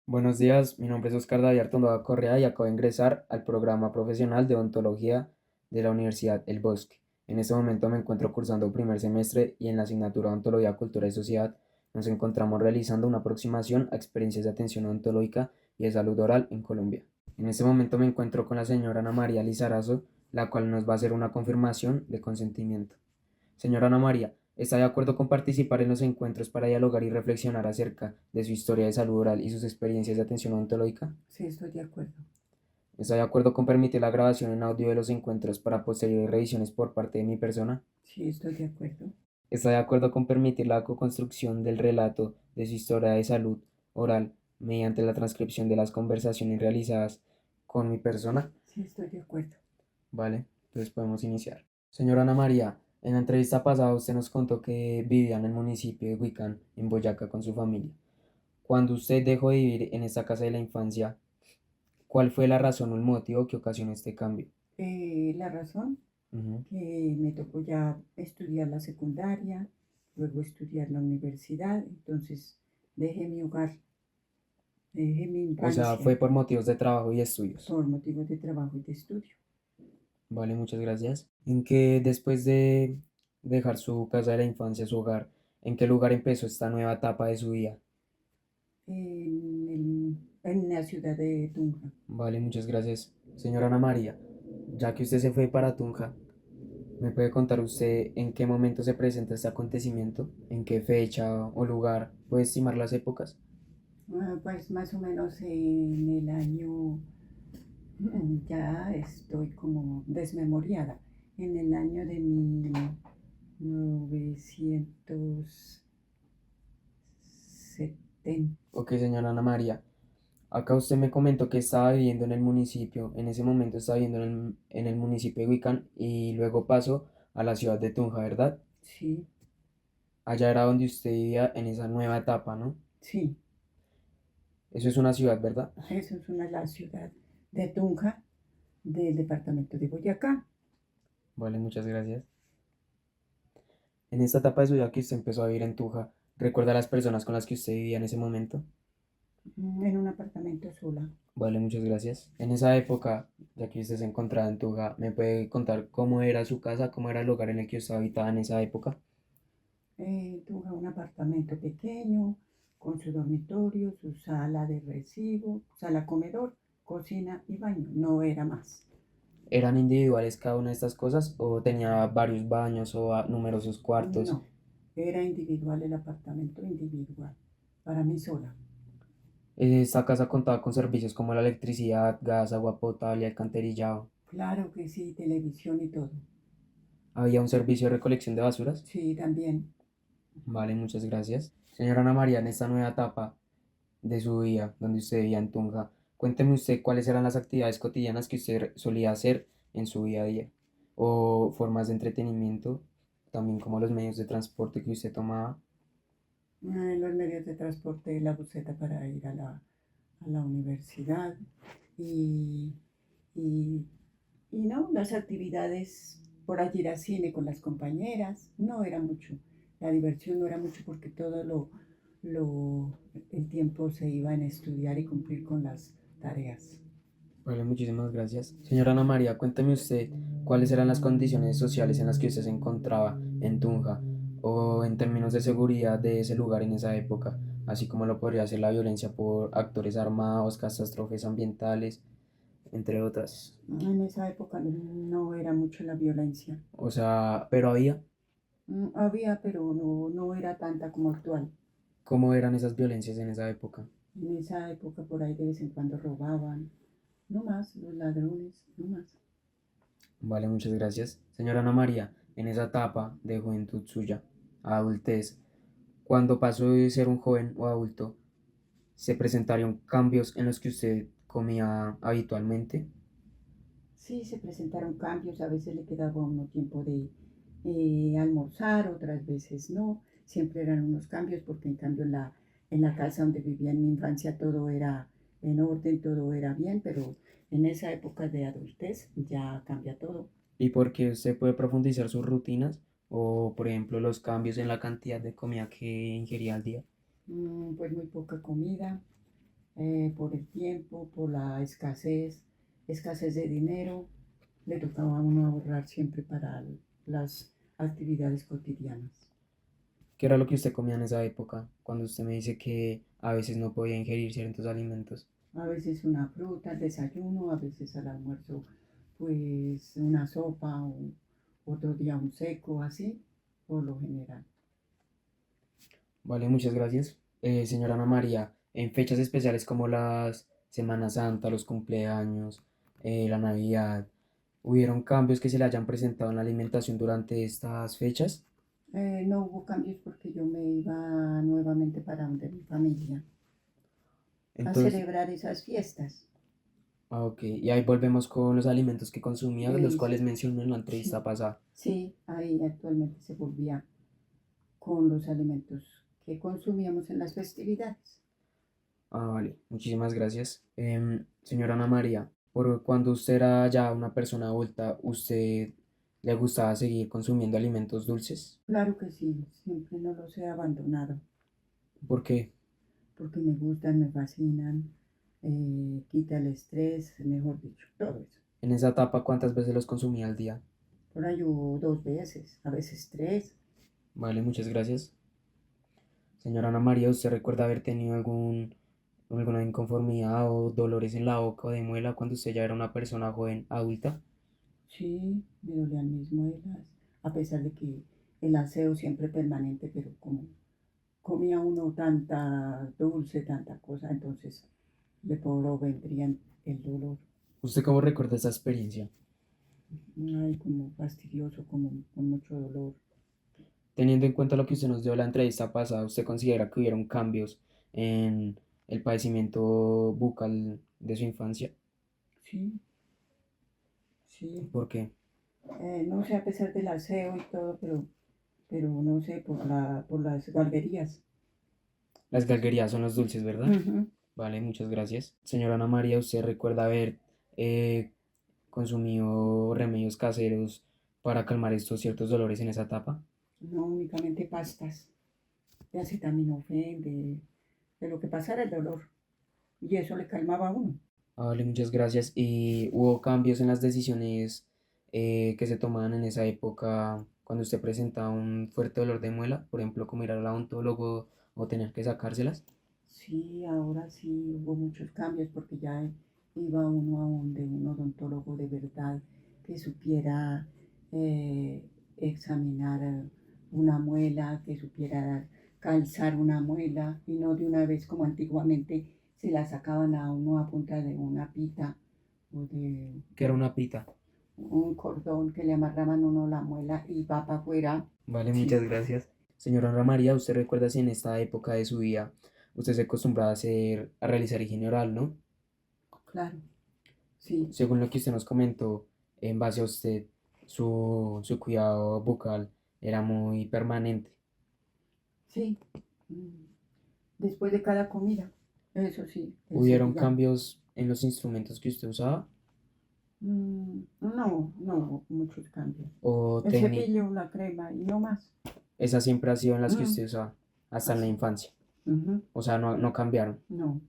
Buenos días, mi nombre es Oscar David Artondoa Correa y acabo de ingresar al programa profesional de odontología de la Universidad El Bosque. En este momento me encuentro cursando primer semestre y en la asignatura Odontología, Cultura y Sociedad nos encontramos realizando una aproximación a experiencias de atención odontológica y de salud oral en Colombia. En este momento me encuentro con la señora Ana María Lizarazo, la cual nos va a hacer una confirmación de consentimiento. Señora Ana María, ¿está de acuerdo con participar en los encuentros para dialogar y reflexionar acerca de su historia de salud oral y sus experiencias de atención odontológica? Sí, estoy de acuerdo. ¿Está de acuerdo con permitir la grabación en audio de los encuentros para posteriores revisiones por parte de mi persona? Sí, estoy de acuerdo. ¿Está de acuerdo con permitir la co-construcción del relato de su historia de salud oral mediante la transcripción de las conversaciones realizadas con mi persona? Sí, estoy de acuerdo. Vale, entonces podemos iniciar. Señora Ana María, en la entrevista pasada usted nos contó que vivía en el municipio de Huicán, en Boyacá, con su familia. Cuando usted dejó de vivir en esta casa de la infancia, ¿cuál fue la razón o el motivo que ocasionó este cambio? La razón Ujú. que me tocó ya estudiar la secundaria, luego estudiar la universidad, entonces dejé mi hogar, dejé mi O sea, infancia fue por motivos de trabajo y estudios. por motivos de trabajo y de estudio. Vale, muchas gracias. ¿En qué, después de dejar su casa de la infancia, su hogar, en qué lugar empezó esta nueva etapa de su vida? En la ciudad de Tunja. Vale, muchas gracias. Señora Ana María, ya que usted se fue para Tunja, ¿me puede contar usted en qué momento se presenta este acontecimiento? ¿En qué fecha o lugar? ¿Puede estimar las épocas? Pues más o menos en el año, ya estoy como desmemoriada, en el año de 1970. Ok, señora Ana María. Acá usted me comentó que estaba viviendo en el municipio, en ese momento estaba viviendo en el municipio de Huicán y luego pasó a la ciudad de Tunja, ¿verdad? Sí, Allá era donde usted vivía en esa nueva etapa, ¿no? sí, Eso es una ciudad, ¿verdad? eso es la ciudad de Tunja, del departamento de Boyacá. Vale, muchas gracias. En esta etapa de su vida que usted empezó a vivir en Tunja, ¿recuerda a las personas con las que usted vivía en ese momento? En un apartamento sola. Vale, muchas gracias. En esa época, ya que usted se encontraba en Tunja, ¿me puede contar cómo era su casa, cómo era el lugar en el que usted habitaba en esa época? Tunja, un apartamento pequeño, con su dormitorio, su sala de recibo, sala comedor, cocina y baño. No era más. ¿Eran individuales cada una de estas cosas o tenía varios baños o numerosos cuartos? No, era individual el apartamento, individual, para mí sola. Esta casa contaba con servicios como la electricidad, gas, agua potable, alcantarillado. Claro que sí, televisión y todo. ¿Había un servicio de recolección de basuras? Sí, también. Vale, muchas gracias. Señora Ana María, en esta nueva etapa de su vida, donde usted vivía en Tunja, cuénteme usted cuáles eran las actividades cotidianas que usted solía hacer en su día a día, o formas de entretenimiento, también como los medios de transporte que usted tomaba. Los medios de transporte, la buseta para ir a la universidad y, y, y no, las actividades por allí ir al cine con las compañeras, no era mucho. La diversión no era mucho porque lo, el tiempo se iba en estudiar y cumplir con las tareas. Vale, muchísimas gracias. Señora Ana María, cuénteme usted cuáles eran las condiciones sociales en las que usted se encontraba en Tunja o en términos de seguridad de ese lugar en esa época, así como lo podría ser la violencia por actores armados, catástrofes ambientales, entre otras. En esa época no era mucho la violencia. O sea, pero había, Había, pero no era tanta como actual. ¿cómo eran esas violencias en esa época? En esa época por ahí de vez en cuando robaban, no más, los ladrones, no más. Vale, muchas gracias. Señora Ana María, en esa etapa de juventud suya, a adultez, cuando pasó de ser un joven o adulto, ¿se presentaron cambios en los que usted comía habitualmente? Sí, se presentaron cambios, a veces le quedaba a uno tiempo de almorzar, otras veces no. Siempre eran unos cambios porque en cambio en la casa donde vivía en mi infancia todo era en orden, todo era bien, pero en esa época de adultez ya cambia todo. ¿Y por qué usted puede profundizar sus rutinas o, por ejemplo, los cambios en la cantidad de comida que ingería al día? Pues muy poca comida, por el tiempo, por la escasez de dinero, le tocaba a uno ahorrar siempre para las actividades cotidianas. ¿Qué era lo que usted comía en esa época? Cuando usted me dice que a veces no podía ingerir ciertos alimentos. A veces una fruta al desayuno, a veces al almuerzo, pues una sopa o otro día un seco, así, por lo general. Vale, muchas gracias. Señora Ana María, en fechas especiales como las Semana Santa, los cumpleaños, la Navidad, ¿hubieron cambios que se le hayan presentado en la alimentación durante estas fechas? No hubo cambios porque yo me iba nuevamente para donde mi familia a Entonces, celebrar esas fiestas. ok, y ahí volvemos con los alimentos que consumía, los Eh, cuales mencioné en la sí, entrevista pasada. sí, ahí actualmente se volvía con los alimentos que consumíamos en las festividades. Ah, vale, muchísimas gracias. Señora Ana María, por cuando usted era ya una persona adulta, ¿usted le gustaba seguir consumiendo alimentos dulces? Claro que sí, siempre no los he abandonado ¿Por qué? porque me gustan, me fascinan, quita el estrés, mejor dicho, todo eso. En esa etapa, ¿cuántas veces los consumía al día? Por ahí hubo 2 veces, a veces 3. Vale, muchas gracias. Señora Ana María, ¿usted recuerda haber tenido alguna inconformidad o dolores en la boca o de muela cuando usted ya era una persona joven adulta? Sí, me dolían mis muelas, a pesar de que el aseo siempre permanente, pero como comía uno tanta dulce, tanta cosa, entonces le vendría el dolor. ¿Usted cómo recuerda esa experiencia? Ay, como fastidioso, como con mucho dolor. Teniendo en cuenta lo que usted nos dio en la entrevista pasada, ¿usted considera que hubieron cambios en el padecimiento bucal de su infancia? Sí, sí. ¿Por qué? No sé, a pesar del aseo y todo, pero no sé, por las galguerías. Las galguerías son los dulces, ¿verdad? Ujú. Vale, muchas gracias. Señora Ana María, ¿usted recuerda haber eh, consumido remedios caseros para calmar estos ciertos dolores en esa etapa? No únicamente pastas de acetaminofén, de lo que pasara el dolor. Y eso le calmaba a uno. Vale, muchas gracias. ¿Y hubo cambios en las decisiones que se tomaban en esa época cuando usted presentaba un fuerte dolor de muela? Por ejemplo, como ir al odontólogo o tener que sacárselas. Sí, ahora sí hubo muchos cambios porque ya iba uno a de un odontólogo de verdad que supiera eh, examinar una muela, que supiera calzar una muela y no de una vez como antiguamente se la sacaban a uno a punta de una pita o de Que era una pita. un cordón que le amarraban uno la muela y va para afuera. Vale, Sí, muchas gracias. Señora Ana María, ¿usted recuerda si en esta época de su vida usted se acostumbraba a realizar higiene oral, ¿no? claro, sí, Según lo que usted nos comentó, en base a usted, su cuidado bucal era muy permanente. sí. Mm. Después de cada comida. Eso sí, el ¿Hubieron cepillado. cambios en los instrumentos que usted usaba No, no, muchos cambios. o El técnica? cepillo, la crema y no más. Esas siempre han sido en las que Mm, usted usaba hasta en la así. infancia. Ujú. O sea, no cambiaron. No,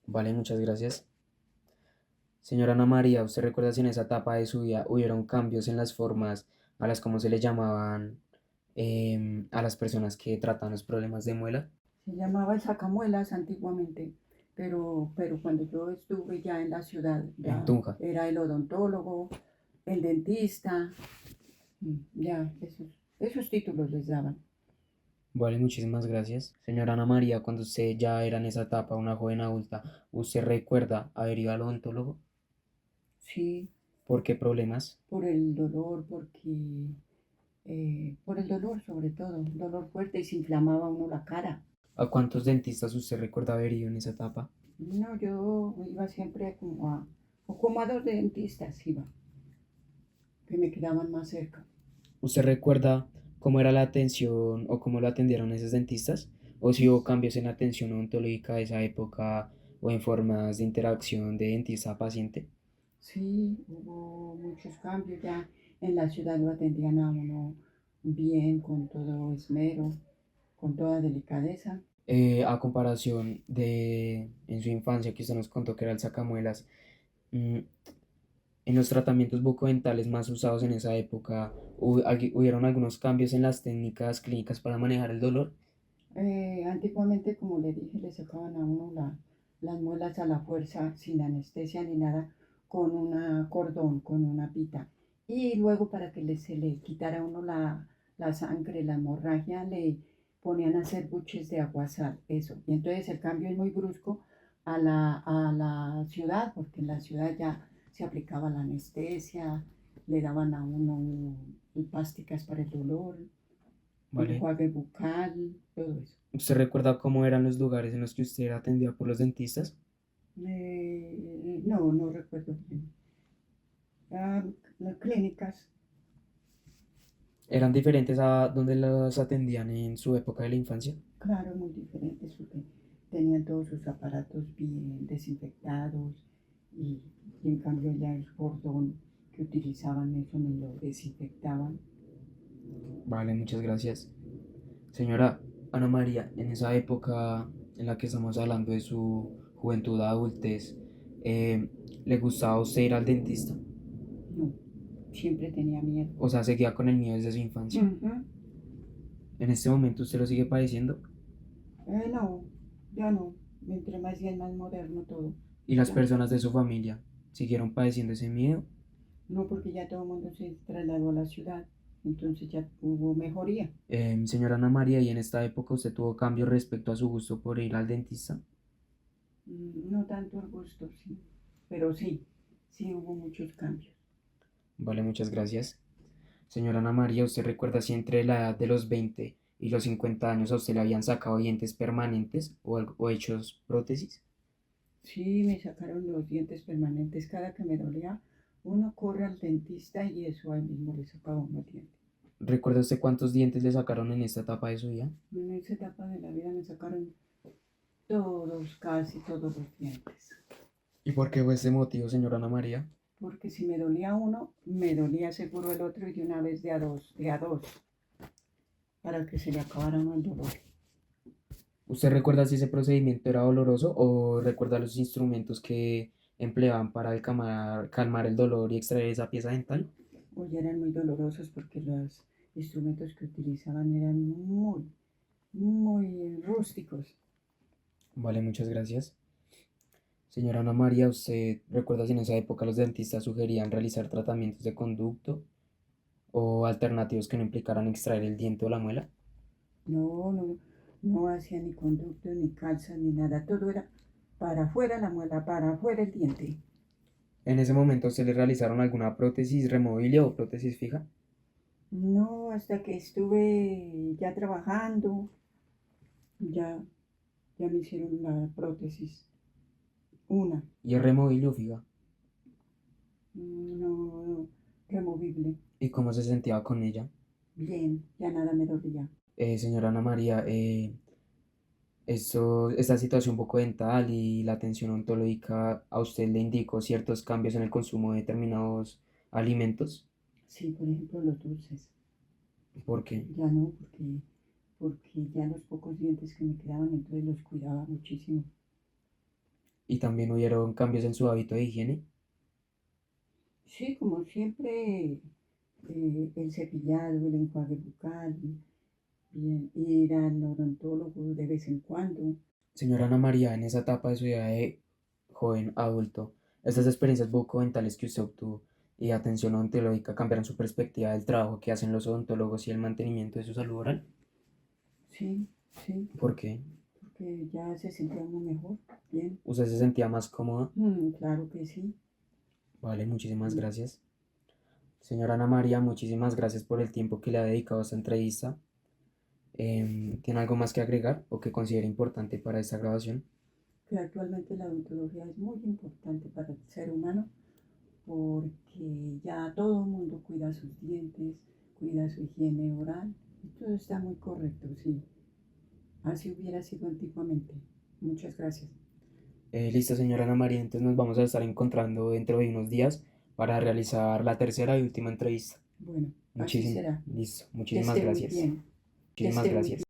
Vale, muchas gracias. Señora Ana María, ¿usted recuerda si en esa etapa de su vida hubieron cambios en las formas a las como se le llamaban a las personas que tratan los problemas de muela? se llamaba el sacamuelas antiguamente, pero cuando yo estuve ya en la ciudad, En ya Tunja. era el odontólogo, el dentista, ya esos títulos les daban. Vale, muchísimas gracias. Señora Ana María, cuando usted ya era en esa etapa, una joven adulta, ¿usted recuerda haber ido al odontólogo? Sí, ¿Por qué problemas? por el dolor, por el dolor sobre todo, dolor fuerte y se inflamaba uno la cara. ¿A cuántos dentistas usted recuerda haber ido en esa etapa? No, yo iba siempre o como a 2 dentistas iba, que me quedaban más cerca. ¿Usted recuerda cómo era la atención o cómo lo atendieron esos dentistas? ¿O si hubo cambios en la atención odontológica de esa época o en formas de interacción de dentista a paciente? Sí, hubo muchos cambios ya en la ciudad lo atendían a uno bien, con todo esmero, con toda delicadeza. A comparación de en su infancia que usted nos contó que era el sacamuelas, mm, en los tratamientos bucodentales más usados en esa época, hubieron algunos cambios en las técnicas clínicas para manejar el dolor. Antiguamente, como le dije, le sacaban a uno las muelas a la fuerza, sin anestesia ni nada, con un cordón, con una pita. Y luego para que se le quitara a uno la sangre, la hemorragia, le ponían a hacer buches de aguasal, eso. Y entonces el cambio es muy brusco a la ciudad, porque en la ciudad ya se aplicaba la anestesia, le daban a uno pasticas para el dolor, ¿Vale? enjuague bucal, todo eso. ¿Usted recuerda cómo eran los lugares en los que usted era atendida por los dentistas? No, no recuerdo bien. Ah, las clínicas, ¿Eran diferentes a donde los atendían en su época de la infancia? claro, muy diferentes porque tenían todos sus aparatos bien desinfectados y, y en cambio ya el cordón que utilizaban eso no lo desinfectaban. Vale, muchas gracias. Señora Ana María, en esa época en la que estamos hablando de su juventud, adultez, eh, ¿le gustaba a usted ir al dentista? No, siempre tenía miedo. O sea, seguía con el miedo desde su infancia. Ujú. ¿En este momento usted lo sigue padeciendo? No, ya no. Entre más bien más moderno todo. ¿Y las Ya. personas de su familia siguieron padeciendo ese miedo? No, porque ya todo el mundo se trasladó a la ciudad. Entonces ya hubo mejoría. Señora Ana María, ¿y en esta época usted tuvo cambios respecto a su gusto por ir al dentista? No tanto el gusto, sí. Pero sí, sí hubo muchos cambios. Vale, muchas gracias. Señora Ana María, ¿usted recuerda si entre la edad de los 20 y los 50 años a usted le habían sacado dientes permanentes o hechos prótesis? Sí, me sacaron los dientes permanentes. Cada que me dolía, uno corre al dentista y eso ahí mismo le sacaba unos dientes. ¿Recuerda usted cuántos dientes le sacaron en esta etapa de su vida? En esa etapa de la vida me sacaron todos, casi todos los dientes. ¿Y por qué fue ese motivo, señora Ana María? Porque si me dolía uno, me dolía seguro el otro y de una vez de a dos, para que se le acabara uno el dolor. ¿Usted recuerda si ese procedimiento era doloroso o recuerda los instrumentos que empleaban para calmar el dolor y extraer esa pieza dental? Hoy eran muy dolorosos porque los instrumentos que utilizaban eran muy rústicos. Vale, muchas gracias. Señora Ana María, ¿usted recuerda si en esa época los dentistas sugerían realizar tratamientos de conducto o alternativos que no implicaran extraer el diente o la muela? No, no, no hacía ni conducto, ni calza, ni nada. Todo era para afuera la muela, para afuera el diente. ¿En ese momento se le realizaron alguna prótesis removible o prótesis fija? No, hasta que estuve ya trabajando, ya, ya me hicieron la prótesis. Una, ¿Y es removible o fija? no, removible. ¿Y cómo se sentía con ella? Bien, ya nada me dolía. Señora Ana María, esta situación bucodental y la atención ontológica a usted le indicó ciertos cambios en el consumo de determinados alimentos. Sí, por ejemplo, los dulces. ¿Por qué? Ya no, porque ya los pocos dientes que me quedaban, entonces los cuidaba muchísimo. Y también hubieron cambios en su hábito de higiene. Sí, como siempre, el cepillado, el enjuague bucal, bien, ir al odontólogo de vez en cuando. Señora Ana María, en esa etapa de su vida de joven adulto, estas experiencias bucodentales que usted obtuvo y atención odontológica cambiaron su perspectiva del trabajo que hacen los odontólogos y el mantenimiento de su salud oral. Sí, sí, ¿Por qué? porque ya se sentía uno mejor, bien. ¿Usted se sentía más cómoda? Claro que sí. Vale, muchísimas Mm. gracias. Señora Ana María, muchísimas gracias por el tiempo que le ha dedicado a esta entrevista. ¿Tiene algo más que agregar o que considere importante para esta grabación? Que actualmente la odontología es muy importante para el ser humano porque ya todo el mundo cuida sus dientes, cuida su higiene oral, y todo está muy correcto, sí. Así hubiera sido antiguamente. Muchas gracias. Listo, señora Ana María, entonces nos vamos a estar encontrando dentro de unos días para realizar la tercera y última entrevista. Bueno, así Muchísimas, será. listo, Que muchísimas esté muy gracias. bien. Que Muchísimas esté muy bien. gracias.